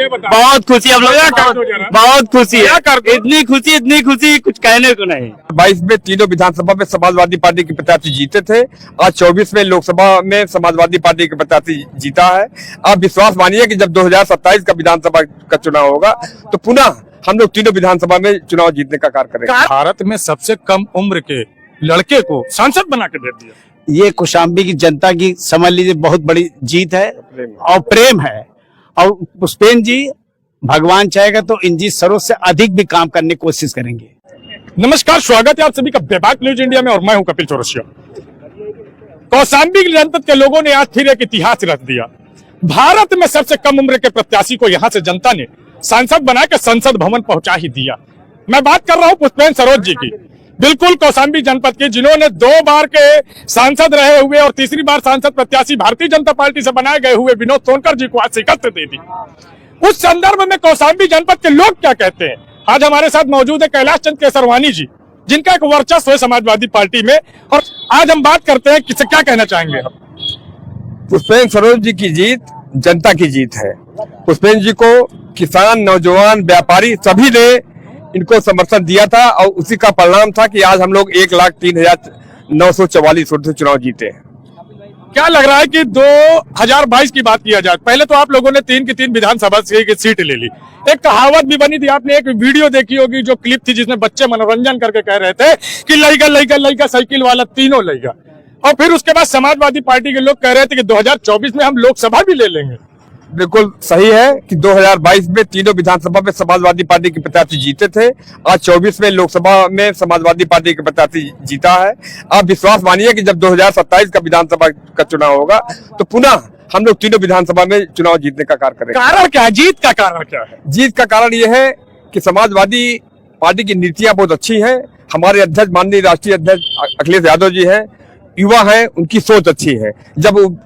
ये बताओ। बहुत खुशी हम लोग, बहुत खुशी है, इतनी खुशी कुछ कहने को नहीं। 22 में तीनों विधानसभा में समाजवादी पार्टी के प्रत्याशी जीते थे। आज 24 में लोकसभा में समाजवादी पार्टी के प्रत्याशी जीता है। आप विश्वास मानिए कि जब 2027 का विधानसभा का चुनाव होगा तो पुनः हम लोग तीनों विधानसभा में चुनाव जीतने का कार्य करेंगे। भारत में सबसे कम उम्र के लड़के को सांसद बना के दे दिया। ये कौशाम्बी की जनता की समझ लीजिए बहुत बड़ी जीत है और प्रेम है। और पुष्पेंद्र जी भगवान चाहेगा तो इंजी सरोज से अधिक भी काम करने की कोशिश करेंगे। नमस्कार, स्वागत है आप सभी का बेबाक न्यूज इंडिया में और मैं हूं कपिल चौरसिया। कौशाम्बी जनपद के लोगों ने आज फिर एक इतिहास रच दिया। भारत में सबसे कम उम्र के प्रत्याशी को यहां से जनता ने सांसद बना के संसद भवन पहुंचा ही दिया। मैं बात कर रहा हूं पुष्पेंद्र सरोज जी की, बिल्कुल कौशाम्बी जनपद के, जिन्होंने 2 बार के सांसद रहे हुए और तीसरी बार सांसद प्रत्याशी भारतीय जनता पार्टी से बनाए गए हुए विनोद सोनकर जी को आज शिकस्त दे दी। उस संदर्भ में कौशाम्बी जनपद के लोग क्या कहते हैं, आज हमारे साथ मौजूद है कैलाश चंद केसरवानी जी, जिनका एक वर्चस्व है समाजवादी पार्टी में, और आज हम बात करते हैं किसे क्या कहना चाहेंगे आप। पुष्पेंद्र सरोज जी की जीत जनता की जीत है। पुष्पेंद्र जी को किसान, नौजवान, व्यापारी सभी ने इनको समर्थन दिया था और उसी का परिणाम था कि आज हम लोग 1,03,944 वोट से चुनाव जीते हैं। क्या लग रहा है कि 2022 की बात किया जाए, पहले तो आप लोगों ने 3 की 3 विधानसभा से सीट ले ली। एक कहावत भी बनी थी, आपने एक वीडियो देखी होगी जो क्लिप थी जिसमें बच्चे मनोरंजन करके कह रहे थे कि लइका लइका लइका साइकिल वाला तीनों लइका। और फिर उसके बाद समाजवादी पार्टी के लोग कह रहे थे कि 2024 में हम लोकसभा भी ले लेंगे। बिल्कुल सही है कि 2022 में तीनों विधानसभा में समाजवादी पार्टी के प्रत्याशी जीते थे। आज 24 में लोकसभा में समाजवादी पार्टी के प्रत्याशी जीता है। आप विश्वास मानिए कि जब 2027 का विधानसभा का चुनाव होगा तो पुनः हम लोग तीनों विधानसभा में चुनाव जीतने का कार्य करेंगे। कारण क्या है, जीत का कारण क्या है? जीत का कारण यह है कि समाजवादी पार्टी की नीतियां बहुत अच्छी है। हमारे अध्यक्ष माननीय राष्ट्रीय अध्यक्ष अखिलेश यादव जी हैं, युवा हैं, उनकी सोच अच्छी है। जब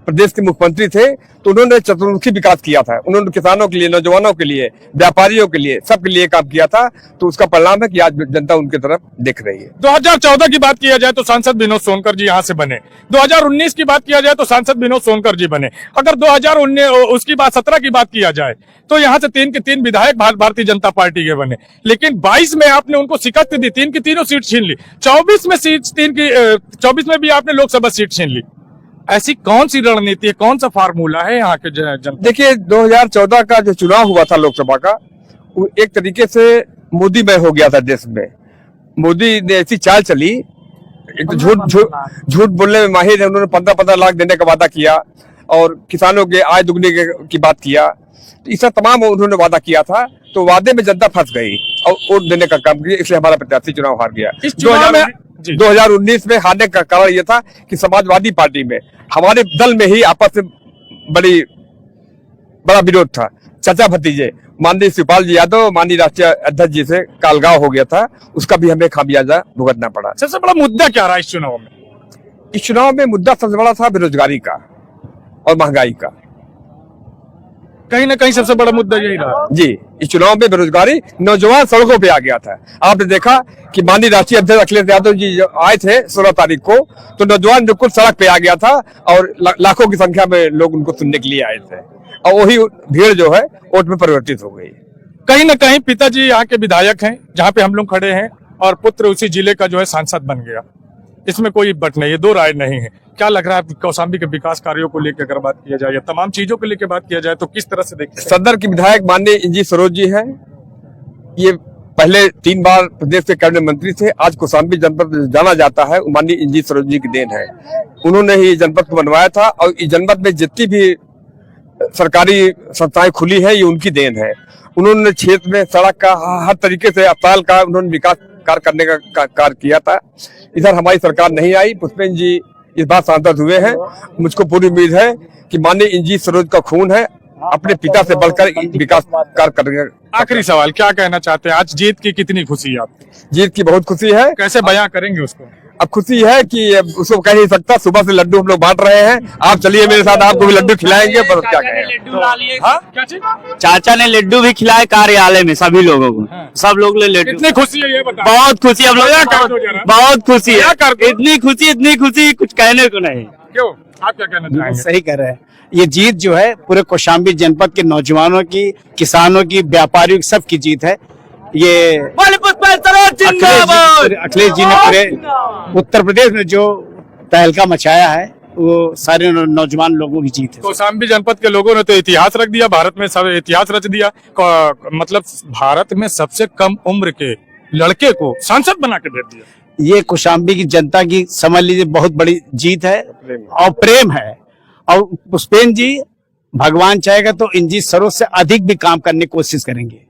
प्रदेश के मुख्यमंत्री थे तो उन्होंने चतुर्मुखी विकास किया था। उन्होंने किसानों के लिए, नौजवानों के लिए, व्यापारियों के लिए, सबके लिए काम किया था। तो उसका परिणाम है कि आज जनता उनकी तरफ देख रही है। 2014 की बात किया जाए तो सांसद विनोद सोनकर जी यहाँ से बने। 2019 की बात किया जाए तो सांसद विनोद सोनकर जी बने। अगर 2019 उसकी बात 17 की बात किया जाए तो यहाँ से 3 के 3 विधायक भारतीय जनता पार्टी के बने। लेकिन 22 में आपने उनको शिकस्त दी, 3 की तीनों सीट छीन ली। 24 में भी आपने लोकसभा सीट छीन ली। ऐसी कौन सी रणनीति है, कौन सा फार्मूला है यहाँ के जनता? देखिए, 2014 का जो चुनाव हुआ था लोकसभा का, वो एक तरीके से मोदीमय हो गया था देश में। मोदी ने ऐसी चाल चली, एक तो झूठ बोलने में माहिर है। उन्होंने 15-15 लाख देने का वादा किया और किसानों के आय दुगने की बात किया। तो इसका तमाम उन्होंने वादा किया था, तो वादे में जनता फंस गई और वोट देने का काम किया, इसलिए हमारा प्रत्याशी चुनाव हार गया। 2019 में हारने का कारण यह था कि समाजवादी पार्टी में, हमारे दल में ही आपस में बड़ा विरोध था। चाचा भतीजे माननीय शिवपाल जी यादव, माननीय राष्ट्रीय अध्यक्ष जी से कालगाव हो गया था, उसका भी हमें खामियाजा भुगतना पड़ा। सबसे बड़ा मुद्दा क्या रहा इस चुनाव में? इस चुनाव में मुद्दा सबसे बड़ा था बेरोजगारी का और महंगाई का। कहीं ना कहीं सबसे बड़ा मुद्दा यही रहा जी। इस चुनाव में बेरोजगारी, नौजवान सड़कों पे आ गया था। आपने देखा कि माननीय राष्ट्रीय अध्यक्ष अखिलेश यादव जी आए थे 16 तारीख को, तो नौजवान बिल्कुल सड़क पे आ गया था और लाखों की संख्या में लोग उनको सुनने के लिए आए थे और वही भीड़ जो है वोट में परिवर्तित हो गई। कहीं ना कहीं पिताजी यहाँ के विधायक हैं जहाँ पे हम लोग खड़े हैं, और पुत्र उसी जिले का जो है सांसद बन गया। इसमें कोई बट नहीं है, 2 राय नहीं है। क्या लग रहा है कौशाम्बी के विकास कार्यों को लेकर अगर बात किया जाए या तमाम चीजों को लेकर बात किया जाए तो किस तरह से देखते हैं? सदर के विधायक माननीय इंजी सरोज जी हैं। ये पहले 3 बार प्रदेश के कैबिनेट मंत्री थे। आज कौशाम्बी जनपद जाना जाता है, माननीय इंजी सरोज जी की देन है। उन्होंने ही जनपद को बनवाया था और इस जनपद में जितनी भी सरकारी संस्थाएं खुली है ये उनकी देन है। उन्होंने क्षेत्र में सड़क का, हर तरीके से अस्पताल का उन्होंने विकास कार्य करने का कार्य किया था। इधर हमारी सरकार नहीं आई। पुष्पेंद्र जी इस बार सांसद हुए हैं। मुझको पूरी उम्मीद है कि माननीय इंजी सरोज का खून है, अपने पिता से बढ़कर विकास कार्य करेंगे। आखिरी सवाल, क्या कहना चाहते हैं? आज जीत की कितनी खुशी है आपको? जीत की बहुत खुशी है। कैसे बयां करेंगे उसको? अब खुशी है कि उसको कह नहीं सकता। सुबह से लड्डू हम लोग बांट रहे हैं। आप चलिए मेरे साथ, आपको भी लड्डू खिलाएंगे। पर क्या कहें, चाचा ने लड्डू भी खिलाए कार्यालय में सभी लोगों को। सब लोग ले लड्डू। कितनी खुशी है ये बताओ? बहुत खुशी हम लोग, बहुत खुशी है, इतनी खुशी कुछ कहने को नहीं। क्यों? आप क्या कहना चाहेंगे? सही कह रहे हैं। ये जीत जो है पूरे कौशाम्बी जनपद के नौजवानों की, किसानों की, व्यापारियों की, सबकी जीत है। ये अखिलेश जी ने पूरे उत्तर प्रदेश में जो तहलका मचाया है वो सारे नौजवान लोगों की जीत है। कौशाम्बी जनपद के लोगों ने तो इतिहास रख दिया, भारत में सब इतिहास रच दिया। मतलब भारत में सबसे कम उम्र के लड़के को सांसद बना के दे दिया। ये कौशाम्बी की जनता की समझ लीजिए बहुत बड़ी जीत है और प्रेम है। और पुष्पेन जी भगवान चाहेगा तो इंजीत सरोज से अधिक भी काम करने की कोशिश करेंगे।